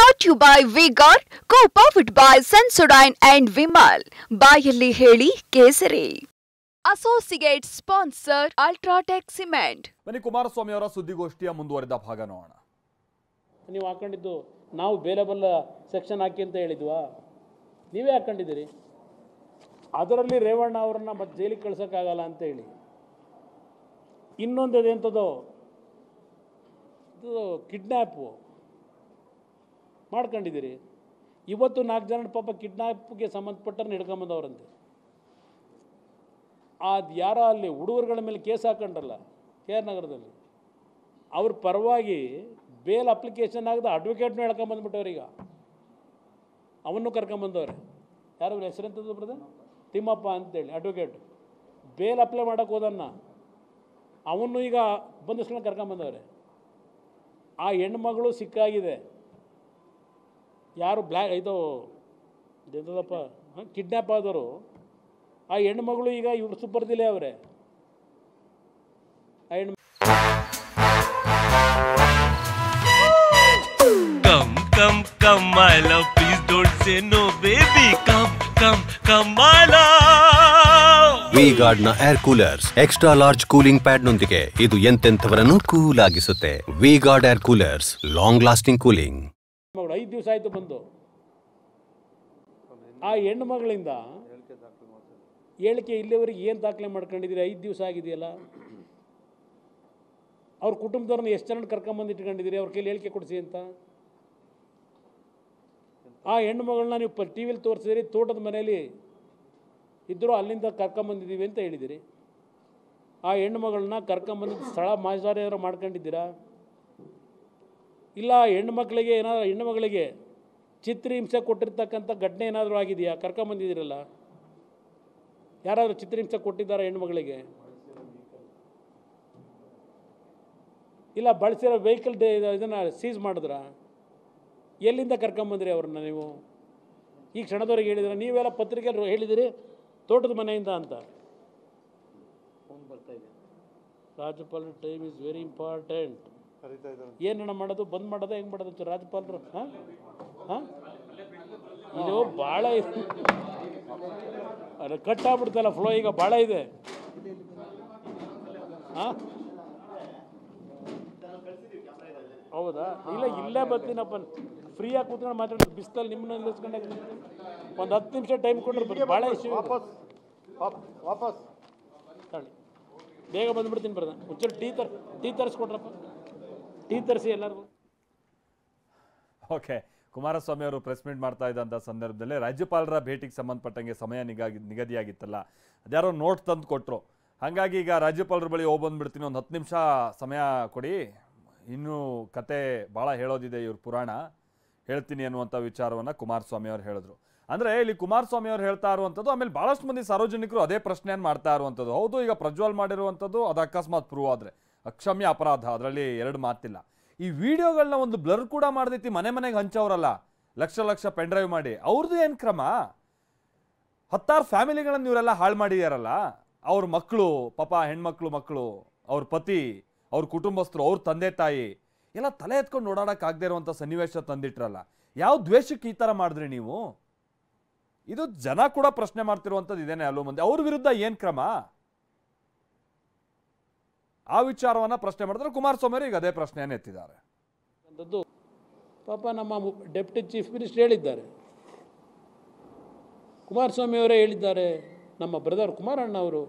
Brought to you by V-Guard, co-powered by Sensodyne and Vimal. ಬಾಯಲ್ಲಿ ಹೇಳಿ ಕೇಸರಿ. Associate sponsor Ultratech Cement. ಬನ್ನಿ ಕುಮಾರಸ್ವಾಮಿ ಅವರ ಸುದ್ದಿಗೋಷ್ಠಿಯ ಮುಂದುವರಿದ ಭಾಗ ನೋಡೋಣ. ನೀವು ಹಾಕೊಂಡಿದ್ದು ನಾವು ಬೇಲೆಬಲ್ ಸೆಕ್ಷನ್ ಹಾಕಿ ಅಂತ ಹೇಳಿದ್ವಾ? ನೀವೇ ಹಾಕೊಂಡಿದ್ದೀರಿ. ಅದರಲ್ಲಿ ರೇವಣ್ಣ ಅವರನ್ನ ಮತ್ತೆ ಜೈಲಿಗೆ ಕಳ್ಸೋಕ್ಕಾಗಲ್ಲ ಅಂತ ಹೇಳಿ. ಇನ್ನೊಂದು ಎಂಥದ್ದು ಇದು ಕಿಡ್ನ್ಯಾಪು ಮಾಡ್ಕೊಂಡಿದ್ದೀರಿ. ಇವತ್ತು 4 ಜನ ಪಾಪ ಕಿಡ್ನ್ಯಾಪ್ಗೆ ಸಂಬಂಧಪಟ್ಟವ್ರನ್ನ ಹಿಡ್ಕೊಂಬಂದವ್ರಂತೆ. ಅದು ಯಾರ ಅಲ್ಲಿ ಹುಡುಗರುಗಳ ಮೇಲೆ ಕೇಸ್ ಹಾಕೊಂಡ್ರಲ್ಲ ಕೆ ಆರ್ ನಗರದಲ್ಲಿ, ಅವ್ರ ಪರವಾಗಿ ಬೇಲ್ ಅಪ್ಲಿಕೇಶನ್ ಆಗದ ಅಡ್ವೊಕೇಟ್ನೂ ಹೇಳ್ಕೊಂಬಂದ್ಬಿಟ್ಟವ್ರೀಗ. ಅವನ್ನು ಕರ್ಕೊಂಬಂದವ್ರೆ. ಯಾರವ್ರ ಹೆಸರೆಂಥದ್ದು ಬ್ರದರ್? ತಿಮ್ಮಪ್ಪ ಅಂತೇಳಿ ಅಡ್ವೊಕೇಟ್. ಬೇಲ್ ಅಪ್ಲೈ ಮಾಡೋಕ್ಕೆ ಹೋದನ್ನ ಅವನ್ನು ಈಗ ಬಂಧಿಸ್ಕೊಂಡು ಕರ್ಕೊಂಬಂದವ್ರೆ. ಆ ಹೆಣ್ಮಗಳು ಸಿಕ್ಕಾಗಿದೆ. ಯಾರು ಇದು ಎಂಥದಪ್ಪ ಕಿಡ್ನ್ಯಾಪ್ ಆದವರು, ಆ ಹೆಣ್ಮಗಳು ಈಗ ಇವ್ರು ಸುಪರ್ದಿಲೆ ಅವರೇ. ಆ ಹೆಣ್ಣು Come, my love, please don't say no, baby. Come, my love. V-Guard ನ air coolers extra large cooling pad ನೊಂದಿಗೆ ಇದು ಎಂತೆಂಥವರನ್ನು ಕೂಲ್ ಆಗಿಸುತ್ತೆ. V-Guard air coolers, long lasting cooling. 5 ದಿವಸ ಆಯಿತು ಬಂದು. ಆ ಹೆಣ್ಣು ಮಗಳಿಂದ ಹೇಳಿಕೆ ಇಲ್ಲಿವರೆಗೆ ಏನು ದಾಖಲೆ ಮಾಡ್ಕೊಂಡಿದ್ದೀರಿ? 5 ದಿವಸ ಆಗಿದೆಯಲ್ಲ. ಅವ್ರ ಕುಟುಂಬದವ್ರನ್ನ ಎಷ್ಟು ಜನ ಕರ್ಕೊಂಬಂದು ಇಟ್ಕೊಂಡಿದ್ದೀರಿ ಅವ್ರ ಕೈಲಿ ಹೇಳಿಕೆ ಕೊಡಿಸಿ ಅಂತ? ಆ ಹೆಣ್ಣು ಮಗಳನ್ನ ನೀವು ಟಿ ವಿಲಿ ತೋರಿಸಿದಿರಿ, ತೋಟದ ಮನೆಯಲ್ಲಿ ಇದ್ದರೂ ಅಲ್ಲಿಂದ ಕರ್ಕೊಂಬಂದಿದ್ದೀವಿ ಅಂತ ಹೇಳಿದಿರಿ. ಆ ಹೆಣ್ಣು ಮಗಳನ್ನ ಕರ್ಕೊಂಬಂದಿದ್ದ ಸ್ಥಳ ಮಾಜಾರಿಯಾರು ಮಾಡ್ಕೊಂಡಿದ್ದೀರಾ? ಇಲ್ಲ ಹೆಣ್ಣು ಮಗಳಿಗೆ ಚಿತ್ರಹಿಂಸೆ ಕೊಟ್ಟಿರ್ತಕ್ಕಂಥ ಘಟನೆ ಏನಾದರೂ ಆಗಿದೆಯಾ? ಕರ್ಕೊಂಬಂದಿದ್ದೀರಲ್ಲ, ಯಾರಾದರೂ ಚಿತ್ರಹಿಂಸೆ ಕೊಟ್ಟಿದ್ದಾರಾ ಹೆಣ್ಮಗಳಿಗೆ? ಇಲ್ಲ ಬಳಸಿರೋ ವೆಹಿಕಲ್ ಇದನ್ನು ಸೀಸ್ ಮಾಡಿದ್ರ? ಎಲ್ಲಿಂದ ಕರ್ಕೊಂಬಂದ್ರಿ ಅವ್ರನ್ನ ನೀವು? ಈ ಕ್ಷಣದವರೆಗೆ ಹೇಳಿದ್ರೆ ನೀವೆಲ್ಲ ಪತ್ರಿಕೆಯಲ್ಲಿ ಹೇಳಿದಿರಿ ತೋಟದ ಮನೆಯಿಂದ ಅಂತ. ರಾಜ್ಯಪಾಲರ ಟೈಮ್ ಈಸ್ ವೆರಿ ಇಂಪಾರ್ಟೆಂಟ್. ಏನಣ್ಣ ಮಾಡೋದು? ಬಂದ್ ಮಾಡೋದು ಹೆಂಗೆ ಮಾಡೋದು ರಾಜ್ಯಪಾಲರು? ಹಾಂ ಇದು ಭಾಳ ಅದು ಕಟ್ ಆಗ್ಬಿಡ್ತಲ್ಲ ಫ್ಲೋ, ಈಗ ಭಾಳ ಇದೆ. ಹಾಂ ಹೌದಾ? ಇಲ್ಲ ಇಲ್ಲೇ ಬರ್ತೀನಪ್ಪ, ಫ್ರೀಯಾಗಿ ಕೂತ್ಕೊಂಡು ಮಾತಾಡೋದು. ಬಿಸ್ತಲ್ಲಿ ನಿಮ್ಮನ್ನ ನಿಲ್ಲಿಸ್ಕೊಂಡೆ ಒಂದು 10 ನಿಮಿಷ ಟೈಮ್ ಕೊಟ್ಟರೆ ಬರ್ತೀವಿ. ಭಾಳ ಇಶ್ಯೂ ವಾಪಸ್ ಹೇಳಿ, ಬೇಗ ಬಂದುಬಿಡ್ತೀನಿ ಬರ್ದ. ಒಂಚೂರು ಟೀ ತರಿಸ್ಕೊಟ್ರಪ್ಪ, ಟೀ ತರಿಸಿ ಎಲ್ಲರಿಗೂ. ಓಕೆ, ಕುಮಾರಸ್ವಾಮಿ ಅವರು ಪ್ರೆಸ್ ಮೀಟ್ ಮಾಡ್ತಾ ಇದ್ದಂಥ ಸಂದರ್ಭದಲ್ಲಿ ರಾಜ್ಯಪಾಲರ ಭೇಟಿಗೆ ಸಂಬಂಧಪಟ್ಟಂಗೆ ಸಮಯ ನಿಗದಿಯಾಗಿತ್ತಲ್ಲ, ಅದ್ಯಾರೋ ನೋಟ್ ತಂದು ಕೊಟ್ಟರು. ಹಾಗಾಗಿ ಈಗ ರಾಜ್ಯಪಾಲರ ಬಳಿ ಬಂದುಬಿಡ್ತೀನಿ, ಒಂದು 10 ನಿಮಿಷ ಸಮಯ ಕೊಡಿ, ಇನ್ನೂ ಕತೆ ಭಾಳ ಹೇಳೋದಿದೆ, ಇವ್ರ ಪುರಾಣ ಹೇಳ್ತೀನಿ ಅನ್ನುವಂಥ ವಿಚಾರವನ್ನು ಕುಮಾರಸ್ವಾಮಿ ಅವರು ಹೇಳಿದ್ರು. ಅಂದರೆ ಇಲ್ಲಿ ಕುಮಾರಸ್ವಾಮಿ ಅವರು ಹೇಳ್ತಾ ಇರುವಂಥದ್ದು, ಆಮೇಲೆ ಭಾಳಷ್ಟು ಮಂದಿ ಸಾರ್ವಜನಿಕರು ಅದೇ ಪ್ರಶ್ನೆಯನ್ನು ಮಾಡ್ತಾ ಇರುವಂಥದ್ದು. ಹೌದು, ಈಗ ಪ್ರಜ್ವಲ್ ಮಾಡಿರುವಂಥದ್ದು ಅದು ಅಕಸ್ಮಾತ್ ಪ್ರೂವ್ ಆದರೆ ಅಕ್ಷಮ್ಯ ಅಪರಾಧ, ಅದರಲ್ಲಿ 2 ಮಾತಿಲ್ಲ. ಈ ವಿಡಿಯೋಗಳನ್ನ ಒಂದು ಬ್ಲರ್ ಕೂಡ ಮಾಡ್ದೈತಿ, ಮನೆಗೆ ಹಂಚವ್ರಲ್ಲ, ಲಕ್ಷ ಪೆನ್ಡ್ರೈವ್ ಮಾಡಿ. ಅವ್ರದ್ದು ಏನು ಕ್ರಮ? 10 ಫ್ಯಾಮಿಲಿಗಳನ್ನು ಇವರೆಲ್ಲ ಹಾಳು ಮಾಡಿದಾರಲ್ಲ. ಅವ್ರ ಮಕ್ಕಳು, ಪಾಪ ಹೆಣ್ಮಕ್ಳು, ಅವ್ರ ಪತಿ, ಅವ್ರ ಕುಟುಂಬಸ್ಥರು, ಅವ್ರ ತಂದೆ ತಾಯಿ ಎಲ್ಲ ತಲೆ ಎತ್ಕೊಂಡು ಓಡಾಡೋಕ್ಕಾಗದೇ ಇರುವಂಥ ಸನ್ನಿವೇಶ ತಂದಿಟ್ರಲ್ಲ. ಯಾವ ದ್ವೇಷಕ್ಕೆ ಈ ಥರ ಮಾಡಿದ್ರಿ ನೀವು? ಇದು ಜನ ಕೂಡ ಪ್ರಶ್ನೆ ಮಾಡ್ತಿರುವಂಥದ್ದು ಇದೇನೆ ಹಲವು ಮಂದಿ. ಅವ್ರ ವಿರುದ್ಧ ಏನು ಕ್ರಮ? ಆ ವಿಚಾರವನ್ನು ಪ್ರಶ್ನೆ ಮಾಡಿದ್ರೆ ಕುಮಾರಸ್ವಾಮಿ ಅವರು ಈಗ ಅದೇ ಪ್ರಶ್ನೆಯನ್ನು ಎತ್ತಿದ್ದಾರೆ. ಪಾಪ ನಮ್ಮ ಡೆಪ್ಯೂಟಿ ಚೀಫ್ ಮಿನಿಸ್ಟರ್ ಹೇಳಿದ್ದಾರೆ, ಕುಮಾರಸ್ವಾಮಿ ಅವರೇ ಹೇಳಿದ್ದಾರೆ, ನಮ್ಮ ಬ್ರದರ್ ಕುಮಾರಣ್ಣ ಅವರು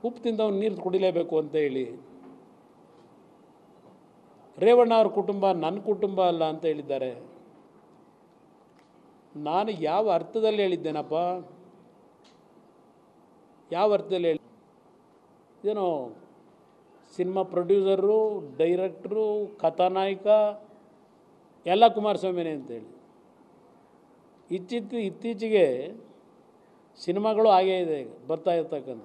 ಉಪ್ಪು ತಿಂದವನು ನೀರು ಕುಡಿಲೇಬೇಕು ಅಂತ ಹೇಳಿ. ರೇವಣ್ಣ ಅವ್ರ ಕುಟುಂಬ ನನ್ನ ಕುಟುಂಬ ಅಲ್ಲ ಅಂತ ಹೇಳಿದ್ದಾರೆ. ನಾನು ಯಾವ ಅರ್ಥದಲ್ಲಿ ಹೇಳಿದ್ದೇನಪ್ಪ? ಯಾವ ಅರ್ಥದಲ್ಲಿ ಹೇಳಿ? ಏನೋ ಸಿನಿಮಾ ಪ್ರೊಡ್ಯೂಸರು, ಡೈರೆಕ್ಟ್ರು, ಕಥಾನಾಯಕ ಎಲ್ಲ ಕುಮಾರಸ್ವಾಮಿನೇ ಅಂತೇಳಿ. ಇತ್ತೀಚೆಗೆ ಸಿನಿಮಾಗಳು ಹಾಗೇ ಇದೆ, ಬರ್ತಾ ಇರ್ತಕ್ಕಂಥ.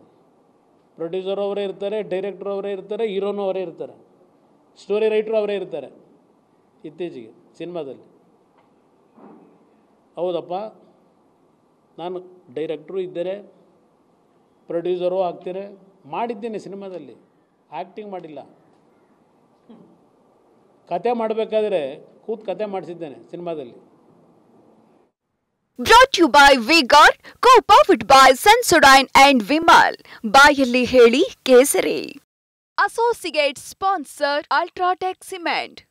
ಪ್ರೊಡ್ಯೂಸರ್ ಅವರೇ ಇರ್ತಾರೆ, ಡೈರೆಕ್ಟ್ರ್ ಅವರೇ ಇರ್ತಾರೆ, ಹೀರೋನು ಅವರೇ ಇರ್ತಾರೆ, ಸ್ಟೋರಿ ರೈಟ್ರು ಅವರೇ ಇರ್ತಾರೆ ಇತ್ತೀಚೆಗೆ ಸಿನಿಮಾದಲ್ಲಿ. ಹೌದಪ್ಪ, ನಾನು ಡೈರೆಕ್ಟ್ರು ಇದ್ದರೆ, ಪ್ರೊಡ್ಯೂಸರು ಆಗ್ತಾರೆ, ಮಾಡಿದ್ದೇನೆ ಸಿನಿಮಾದಲ್ಲಿ, ಆ್ಯಕ್ಟಿಂಗ್ ಮಾಡಿಲ್ಲ. ಕತೆ ಮಾಡಬೇಕಾದ್ರೆ ಕೂತು ಕತೆ ಮಾಡಿಸಿದ್ದೇನೆ ಸಿನಿಮಾದಲ್ಲಿ. Brought to you by V-Guard, co-powered by Sensodyne and Vimal. ಬಾಯಲ್ಲಿ ಹೇಳಿ ಕೇಸರಿ. Associate sponsor Ultratech Cement.